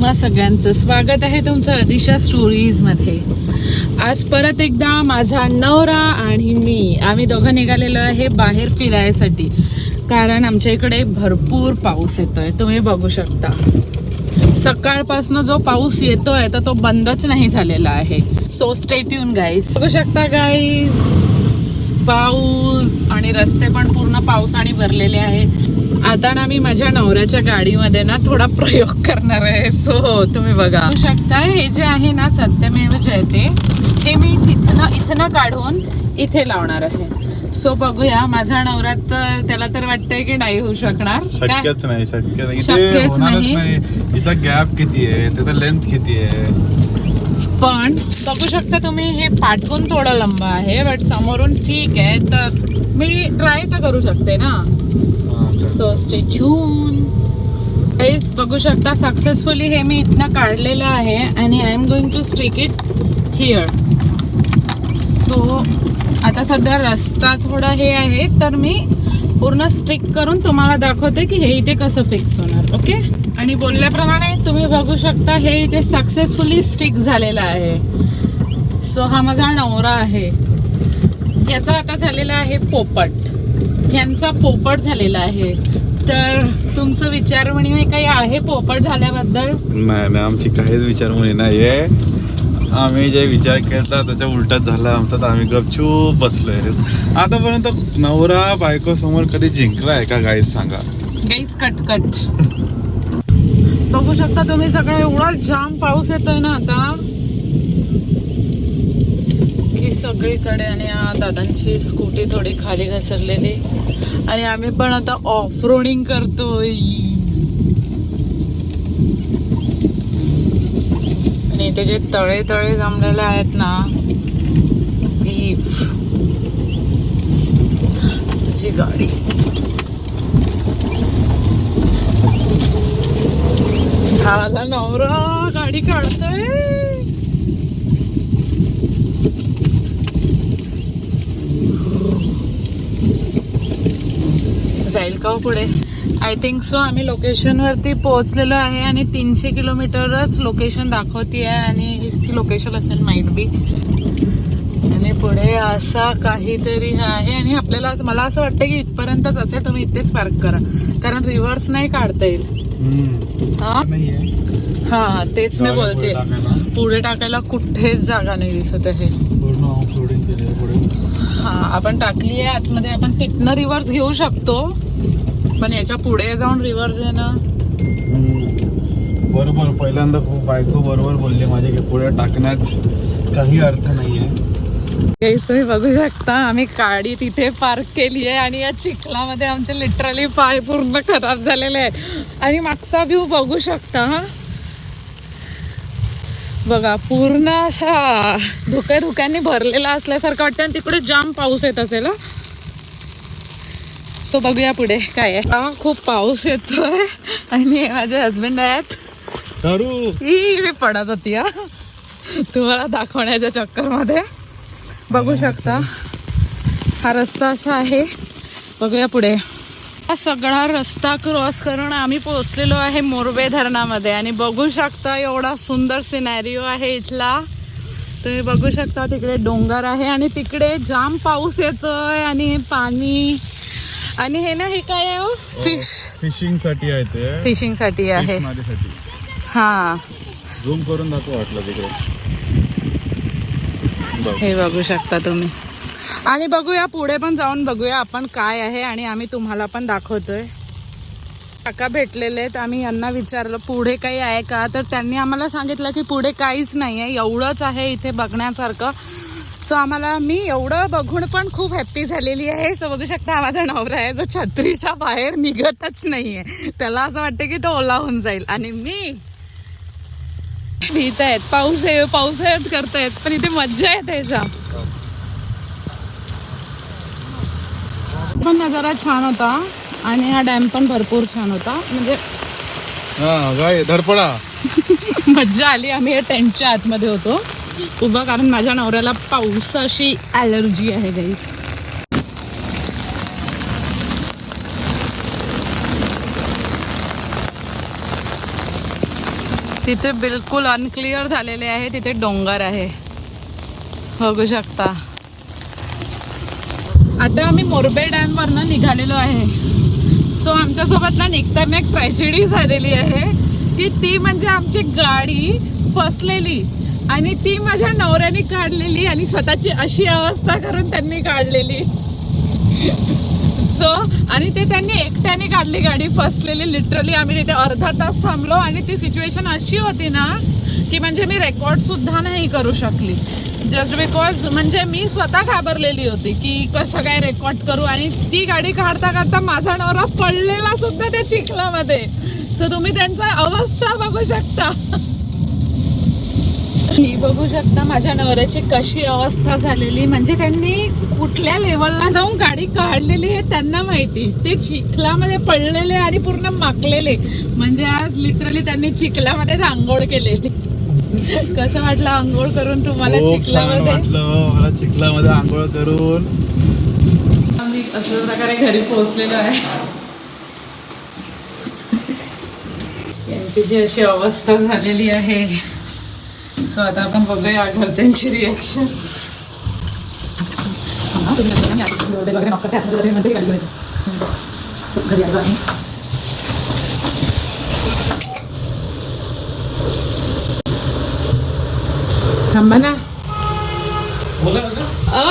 तुम्हा सगळ्यांचं स्वागत आहे तुमचं दिशा स्टोरीजमध्ये. आज परत एकदा माझा नवरा आणि मी आम्ही दोघं निघालेलो आहे बाहेर फिरायसाठी, कारण आमच्या इकडे भरपूर पाऊस येतोय. तुम्ही बघू शकता सकाळपासून जो पाऊस येतोय तर तो बंदच नाही झालेला आहे. So stay tuned guys. बघू शकता गाईज पाऊस आणि रस्ते पण पूर्ण पावसाने भरलेले आहेत. आता ना मी माझ्या नवऱ्याच्या गाडीमध्ये ना थोडा प्रयोग करणार आहे. सो तुम्ही बघा शकता हे जे आहे ना सत्यमेव जयते हे मी इथनं काढून इथे लावणार आहे. सो बघूया माझ्या नवऱ्यात त्याला तर वाटतंय की नाही होऊ शकणार. शक्यच नाही शक्यच नाही. इथं गॅप किती आहे, त्याचा लेंथ किती आहे. पण बघू शकता तुम्ही हे पाठवून थोडं लंब आहे बट समोरून ठीक आहे. तर मी ट्राय तर करू शकते ना. So stay tuned guys. बघू शकता सक्सेसफुली हे मी इथनं काढलेलं आहे आणि I am going to stick it here. So आता सध्या रस्ता थोडा हे आहे तर मी पूर्ण स्टिक करून तुम्हाला दाखवते की हे इथे कसं फिक्स होणार. ओके. आणि बोलल्याप्रमाणे तुम्ही बघू शकता हे इथे सक्सेसफुली स्टिक झालेलं आहे. सो हा माझा नवरा आहे. याचा आता झालेला आहे पोपट. ह्यांचा पोपट झालेला आहे. तर तुमचं विचारमणी काही आहे पोपट झाल्याबद्दल? नाही आमची काहीच विचारमणी नाही आहे. आम्ही जे विचार केला त्याच्या उलटाच झाला आमचा. तर आम्ही गपचूप बसलोय. आतापर्यंत नवरा बायको समोर कधी जिंकला आहे का गाईस सांगा. गाईस कटकट. बघू शकता तुम्ही सगळं एवढा जाम पाऊस येतोय ना आता की सगळीकडे. आणि दादांची स्कूटी थोडी खाली घसरलेली आणि आम्ही पण आता ऑफ रोडिंग करतोय. आणि इथे जे तळे तळे जमलेले आहेत ना जी गाडी हा माझा नवरा गाडी काढतोय. जाईल का पुढे? I think so. आम्ही लोकेशन वरती पोहोचलेलो आहे आणि 300 किलोमीटरच लोकेशन दाखवती आहे आणि हीच ती लोकेशन असेल माइट बी. आणि पुढे असा काहीतरी आहे आणि आपल्याला मला असं वाटतं की इथपर्यंतच असेल. तुम्ही इथेच पार्क करा कारण रिव्हर्स नाही काढता येईल. हा तेच मी बोलते. पुढे टाकायला कुठेच जागा नाही दिसत आहे. हा आपण टाकली आहे आतमध्ये. आपण तिथनं रिव्हर्स घेऊ शकतो पण याच्या पुढे जाऊन रिव्हर्स आहे ना. बरोबर. पहिल्यांदा खूप बायको बरोबर बोलले माझे की पुढे टाकण्यात काही अर्थ नाहीये. तुम्ही बघू शकता आम्ही गाडी तिथे पार्क केली आहे आणि या चिखलामध्ये आमचे लिटरली पाय पूर्ण खराब झालेले आहेत. आणि मागचा व्ह्यू बघू शकता. बघा पूर्ण असा धुक्यांनी भरलेला असल्यासारखं वाटतं आणि तिकडे जाम पाऊस येत असेल. सो बघूया पुढे काय आहे. खूप पाऊस येतोय आणि माझे हजबंड आहेत. मी पडत होती तुम्हाला दाखवण्याच्या चक्कर मध्ये. बघू शकता हा रस्ता असा आहे. बघूया पुढे. हा सगळा रस्ता क्रॉस करून आम्ही पोहोचलेलो आहे मोरबे धरणामध्ये. आणि बघू शकता एवढा सुंदर सिनॅरिओ आहे इथला. तुम्ही बघू शकता तिकडे डोंगर आहे आणि तिकडे जाम पाऊस येतोय आणि पाणी. आणि हे ना हे काय आहे? फिशिंग साठी आहे ते. फिशिंग साठी आहे. हा झूम करून दाखव वाटलं तिकडे. हे बघू शकता तुम्ही. आणि बघूया पुढे पण जाऊन बघूया आपण काय आहे आणि आम्ही तुम्हाला पण दाखवतोय. काका भेटलेले आहेत. आम्ही यांना विचारलं पुढे काही आहे का तर त्यांनी आम्हाला सांगितलं की पुढे काहीच नाही आहे, एवढंच आहे इथे बघण्यासारखं. सो आम्हाला मी एवढं बघून पण खूप हॅप्पी झालेली आहे. सो बघू शकता माझा नवरा आहे जो छत्रीच्या बाहेर निघतच नाहीये. त्याला असं वाटतं की तो ओला होऊन जाईल आणि मी भीत आहेत. पाऊस करतायत पण इथे मज्जा येते जाम. पण नजारा छान होता आणि हा डॅम पण भरपूर छान होता. म्हणजे धरपडा मज्जा आली. आम्ही या टेंटच्या आतमध्ये होतो उभं कारण माझ्या नवऱ्याला पावसाची ॲलर्जी आहे गाईस. तिथे बिलकुल अनक्लिअर झालेले आहे, तिथे डोंगर आहे बघू शकता. आता आम्ही मोरबे डॅम वरनं निघालेलो आहे. सो आमच्यासोबत ना निघताना एक ट्रॅजेडी झालेली आहे की ती म्हणजे आमची गाडी फसलेली आणि ती माझ्या नवऱ्याने काढलेली आणि स्वतःची अशी अवस्था करून त्यांनी काढलेली. सो आणि ते त्यांनी एकट्याने काढली गाडी फसलेली. लिटरली आम्ही तिथे अर्धा तास थांबलो आणि ती सिच्युएशन अशी होती ना की म्हणजे मी रेकॉर्डसुद्धा नाही करू शकली. जस्ट बिकॉज म्हणजे मी स्वतः घाबरलेली होती की कसं काय रेकॉर्ड करू. आणि ती गाडी काढता काढता माझा नवरा पडलेला सुद्धा त्या चिखलामध्ये. सो तुम्ही त्यांचा अवस्था बघू शकता. ही बघू शकता माझ्या नवऱ्याची कशी अवस्था झालेली. म्हणजे त्यांनी कुठल्या लेवलला जाऊन गाडी काढलेली आहे त्यांना माहिती. ते चिखलामध्ये पडलेले आणि पूर्ण माकलेले. म्हणजे आज लिटरली त्यांनी चिखलामध्येच आंघोळ केलेली. कसं वाटलं आंघोळ करून तुम्हाला चिखलामध्ये? मला चिखलामध्ये आंघोळ करून आम्ही अशा प्रकारे घरी पोहोचलेलो आहे. यांची जी अशी अवस्था झालेली आहे. सो आता आपण बघूया घरच्यांची रिॲक्शन. थांबा ना.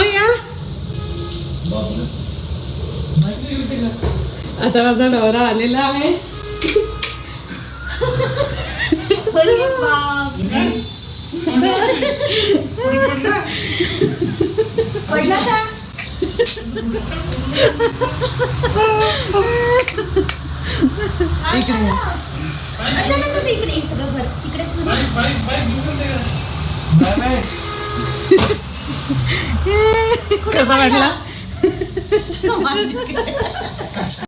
या आता माझा नवरा आलेला आहे. पडला का? इकडे सगळं भर इकडेच कसा वाटला?